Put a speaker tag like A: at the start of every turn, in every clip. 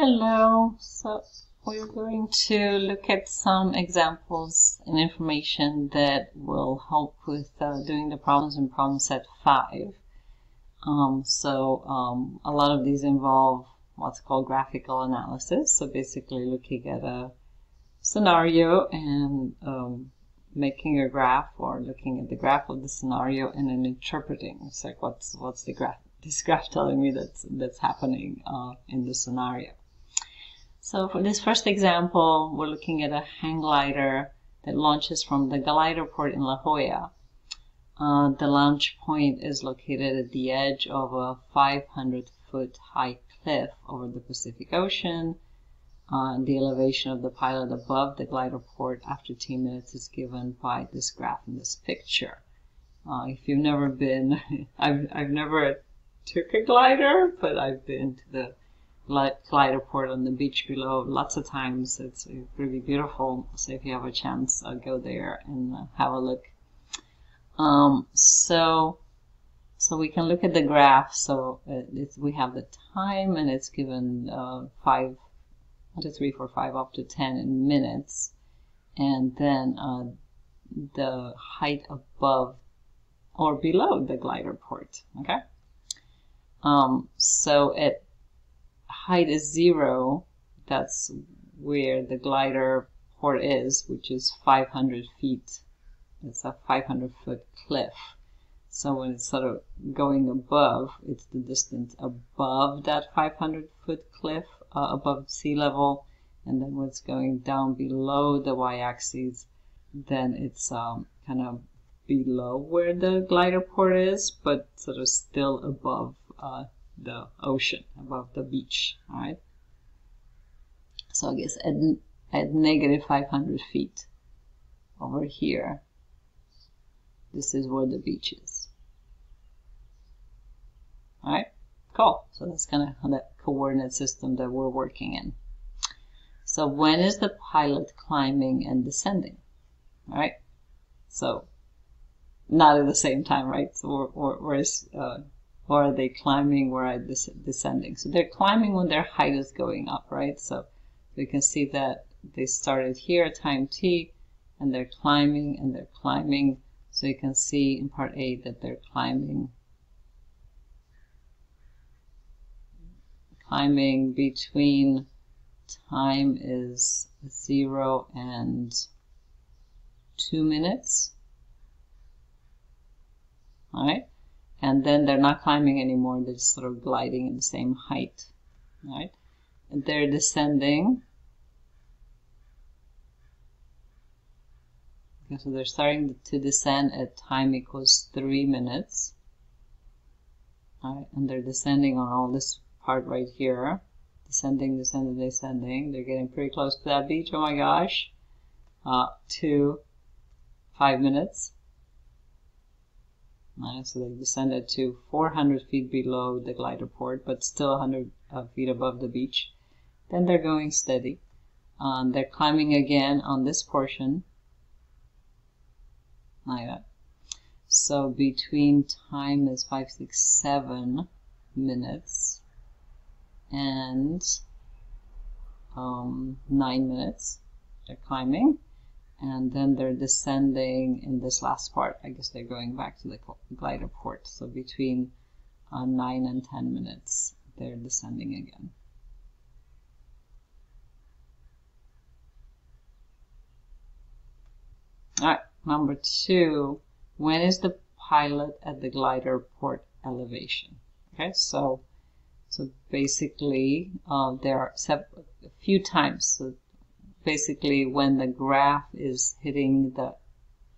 A: Hello, so we're going to look at some examples and information that will help with doing the problems in problem set 5. A lot of these involve what's called graphical analysis, so basically looking at a scenario and making a graph, or looking at the graph of the scenario and then interpreting. It's like, what's the graph? This graph telling me that's happening in the scenario. So for this first example, we're looking at a hang glider that launches from the glider port in La Jolla. The launch point is located at the edge of a 500-foot high cliff over the Pacific Ocean. The elevation of the pilot above the glider port after 10 minutes is given by this graph in this picture. If you've never been, I've never took a glider, but I've been to the glider port on the beach below lots of times. It's really beautiful. So if you have a chance, go there and have a look. So we can look at the graph. So we have the time, and it's given 1, 2, 3, 4, 5 up to 10 in minutes, and then the height above or below the glider port. Okay. So at height is 0, that's where the glider port is, which is 500 feet. It's a 500-foot cliff. So when it's sort of going above, it's the distance above that 500-foot cliff, above sea level. And then when it's going down below the y-axis, then it's kind of below where the glider port is, but sort of still above the ocean, above the beach. All right. So I guess at negative 500 feet over here, this is where the beach is. All right. Cool. So that's kind of that coordinate system that we're working in. So when is the pilot climbing and descending? All right. So not at the same time, right? So or are they climbing where are they descending? So they're climbing when their height is going up, right? So we can see that they started here at time t, and they're climbing and they're climbing. So you can see in part A that they're climbing between time is 0 and 2 minutes. All right. And then they're not climbing anymore, they're just sort of gliding in the same height, right? And they're descending. Okay, so they're starting to descend at time equals 3 minutes. All right, and they're descending on all this part right here. Descending, descending, descending. They're getting pretty close to that beach, oh my gosh. 5 minutes. So they descended to 400 feet below the glider port, but still 100 feet above the beach. Then they're going steady. They're climbing again on this portion, like that. So between time is 5, 6, 7 minutes and 9 minutes. They're climbing. And then they're descending in this last part. I guess they're going back to the glider port. So between 9 and 10 minutes, they're descending again. All right, number 2. When is the pilot at the glider port elevation? Okay, so basically there are a few times. So basically, when the graph is hitting the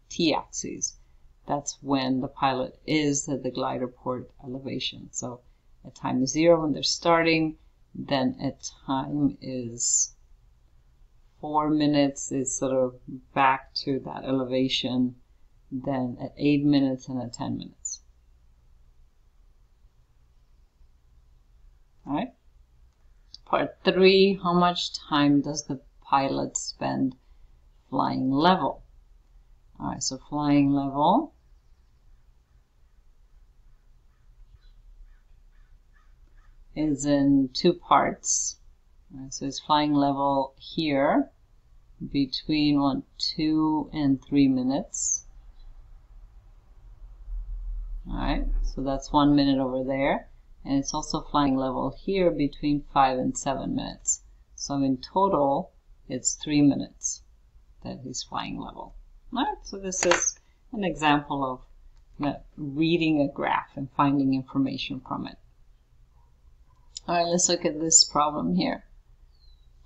A: t-axis, that's when the pilot is at the glider port elevation. So at time is 0 when they're starting, then at time is 4 minutes is sort of back to that elevation, then at 8 minutes and at 10 minutes. All right. Part 3, how much time does the pilot spend flying level? All right, so flying level is in 2 parts. Right, so it's flying level here between 2 and 3 minutes. Alright, so that's 1 minute over there. And it's also flying level here between 5 and 7 minutes. So in total, it's 3 minutes that he's flying level. Alright, so this is an example of reading a graph and finding information from it. Alright, let's look at this problem here.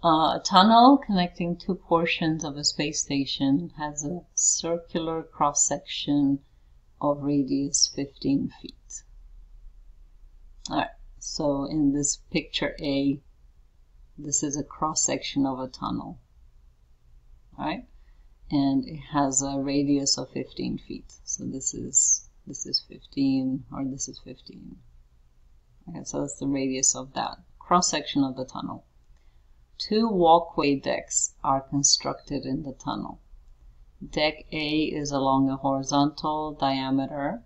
A: A tunnel connecting two portions of a space station has a circular cross-section of radius 15 feet. Alright, so in this picture A, this is a cross-section of a tunnel. Alright, and it has a radius of 15 feet. So this is 15, or this is 15. Okay, so that's the radius of that cross-section of the tunnel. Two walkway decks are constructed in the tunnel. Deck A is along a horizontal diameter,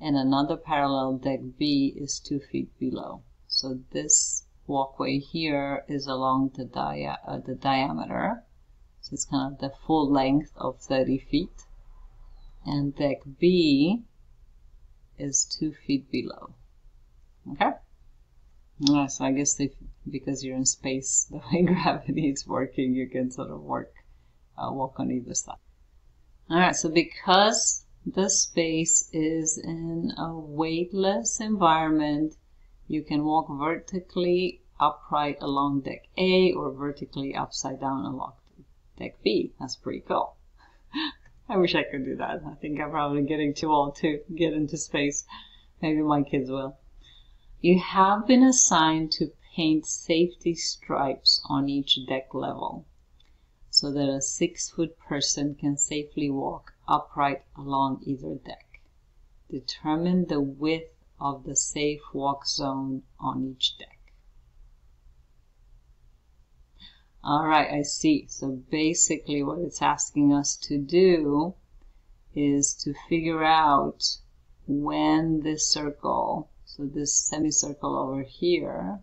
A: and another parallel deck B is 2 feet below. So this walkway here is along the diameter, so it's kind of the full length of 30 feet, and deck B is 2 feet below. Okay? So I guess because you're in space, the way gravity is working, you can sort of walk on either side. Alright, so because the space is in a weightless environment, you can walk vertically upright along deck A or vertically upside down along deck B. That's pretty cool. I wish I could do that. I think I'm probably getting too old to get into space. Maybe my kids will. You have been assigned to paint safety stripes on each deck level so that a 6-foot person can safely walk upright along either deck. Determine the width of the safe walk zone on each deck. Alright, I see. So basically what it's asking us to do is to figure out when this circle, so this semicircle over here,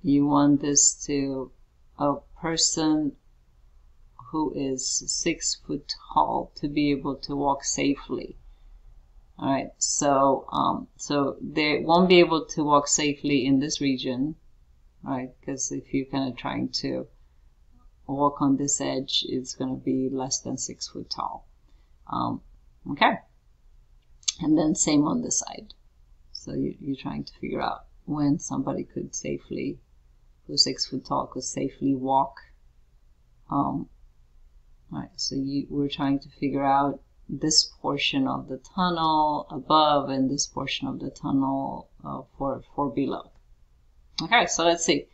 A: you want this to a person who is 6 foot tall to be able to walk safely. Alright, so they won't be able to walk safely in this region, right? Because if you're kind of trying to walk on this edge, it's going to be less than 6 foot tall. Okay, and then same on this side. So you're trying to figure out when somebody could safely, who's 6 foot tall, could safely walk. Right, so we're trying to figure out this portion of the tunnel above and this portion of the tunnel for below. Okay, so let's see.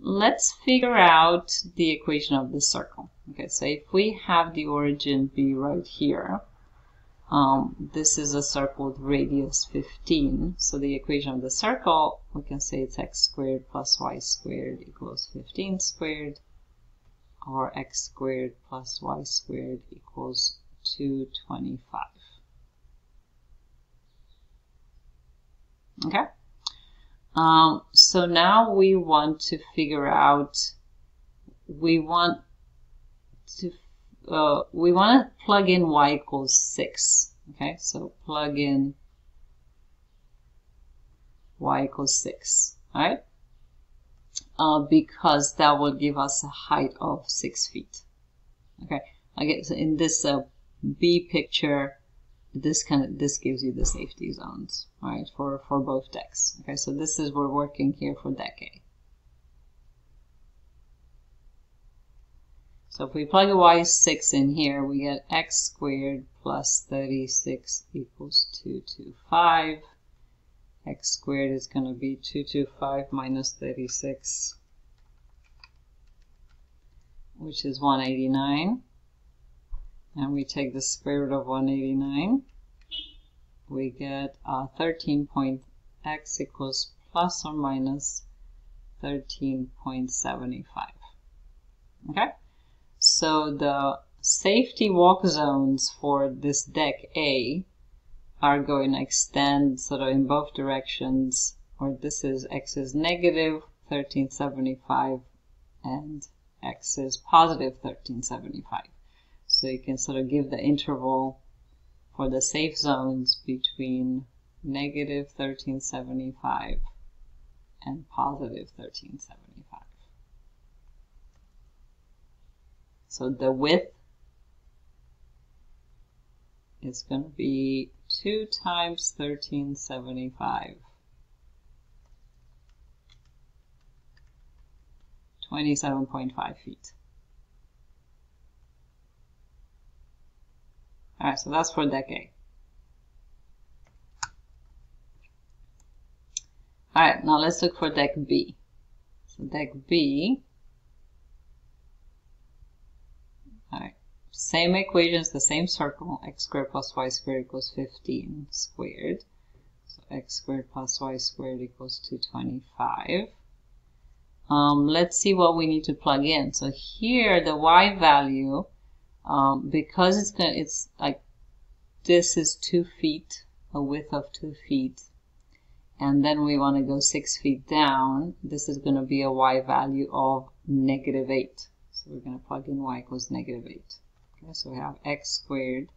A: Let's figure out the equation of the circle. Okay, so if we have the origin be right here, this is a circle with radius 15. So the equation of the circle, we can say it's x squared plus y squared equals 15 squared, or x squared plus y squared equals 225. Okay? So now we want to figure out, we want to plug in y equals 6. Okay, so plug in y equals 6. All right, because that will give us a height of 6 feet. Okay, okay. So in this B picture, this gives you the safety zones, all right, for both decks. Okay, so this is, we're working here for deck A. So if we plug y6 in here, we get x squared plus 36 equals 225. X squared is going to be 225 minus 36, which is 189. And we take the square root of 189. We get 13.x equals plus or minus 13.75. Okay? So the safety walk zones for this deck A are going to extend sort of in both directions or this is x is negative 1375 and x is positive 1375. So you can sort of give the interval for the safe zones between negative 1375 and positive 1375. So the width is going to be 2 times 1375. 27.5 feet. All right, so that's for deck A. All right, now let's look for deck B. So deck B, all right, same equations, the same circle, x squared plus y squared equals 15 squared. So x squared plus y squared equals 225. Let's see what we need to plug in. So here the y value, because it's like this is 2 feet, a width of 2 feet, and then we want to go 6 feet down. This is going to be a y value of -8. So we're going to plug in y equals -8. Okay, so we have x squared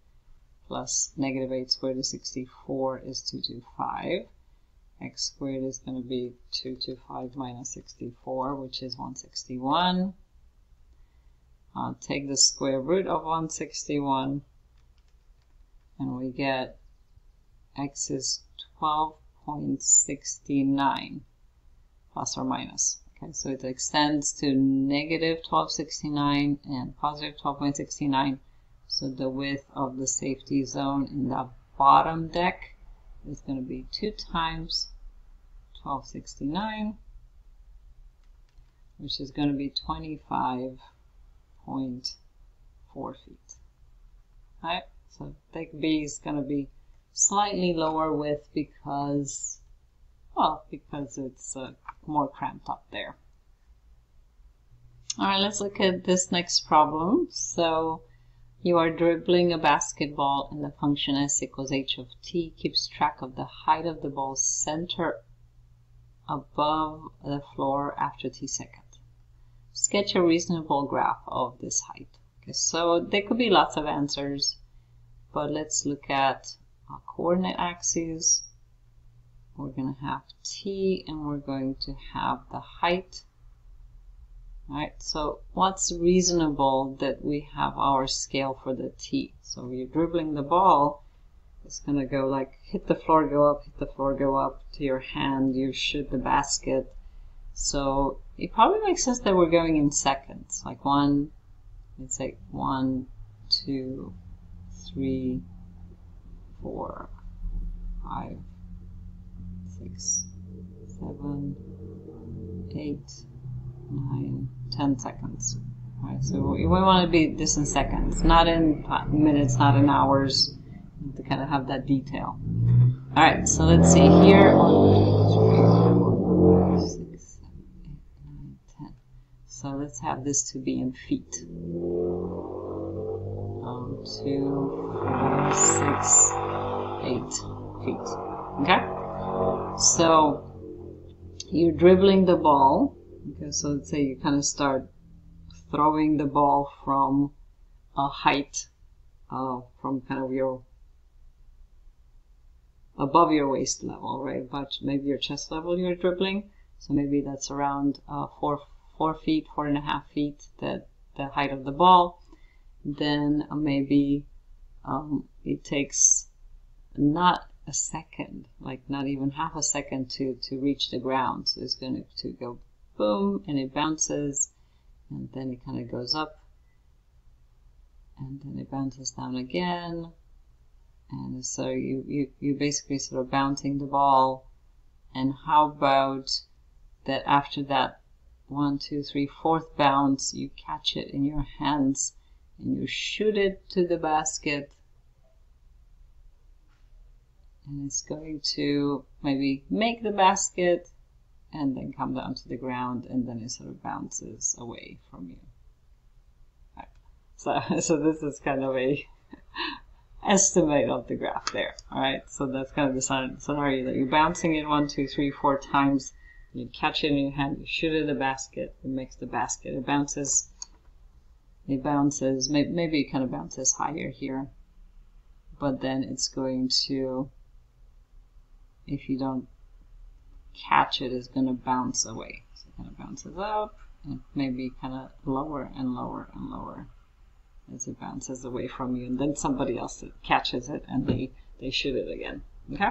A: plus -8 squared is 64 is 225. X squared is going to be 225 minus 64, which is 161. Take the square root of 161, and we get x is 12.69 plus or minus. Okay, so it extends to negative 1269 and positive 12.69. So the width of the safety zone in the bottom deck is going to be 2 times 1269, which is going to be 25.4 feet. Alright, so deck B is going to be slightly lower width because, well, because it's more cramped up there. Alright, let's look at this next problem. So you are dribbling a basketball and the function s equals h of t keeps track of the height of the ball's center above the floor after t seconds. Sketch a reasonable graph of this height. Okay, so there could be lots of answers, but let's look at coordinate axes. We're going to have t and we're going to have the height. Alright, so what's reasonable that we have our scale for the t? So you're dribbling the ball, it's going to go like hit the floor, go up, hit the floor, go up to your hand, you shoot the basket. So it probably makes sense that we're going in seconds, like let's say 1, 2, 3, 4, 5, 6, 7, 8, 9, 10 seconds. All right, so we want to be this in seconds, not in minutes, not in hours, to kind of have that detail. All right, so let's see here. 1, 2, 3, 4, 5, 6, 7, 8, 9, 10. So let's have this to be in feet. 2, 4, 6, 8 feet. Okay? So you're dribbling the ball. Okay, so let's say you kind of start throwing the ball from a height from kind of your above your waist level, right? But maybe your chest level you're dribbling. So maybe that's around 4 feet, 4.5 feet, the height of the ball. Then maybe it takes not a second, like not even half a second to reach the ground. So it's going to go boom, and it bounces, and then it kind of goes up, and then it bounces down again. And so you basically sort of bouncing the ball. And how about that after that 1, 2, 3, 4th bounce, you catch it in your hands and you shoot it to the basket, and it's going to maybe make the basket and then come down to the ground, and then it sort of bounces away from you. Right. So this is kind of an estimate of the graph there. All right, so that's kind of the scenario that you're bouncing it 1, 2, 3, 4 times. You catch it in your hand, you shoot it at the basket, it makes the basket. It bounces, maybe it kind of bounces higher here, but then it's going to, if you don't catch it, it's going to bounce away. So it kind of bounces up, and maybe kind of lower and lower and lower as it bounces away from you, and then somebody else catches it and they shoot it again. Okay?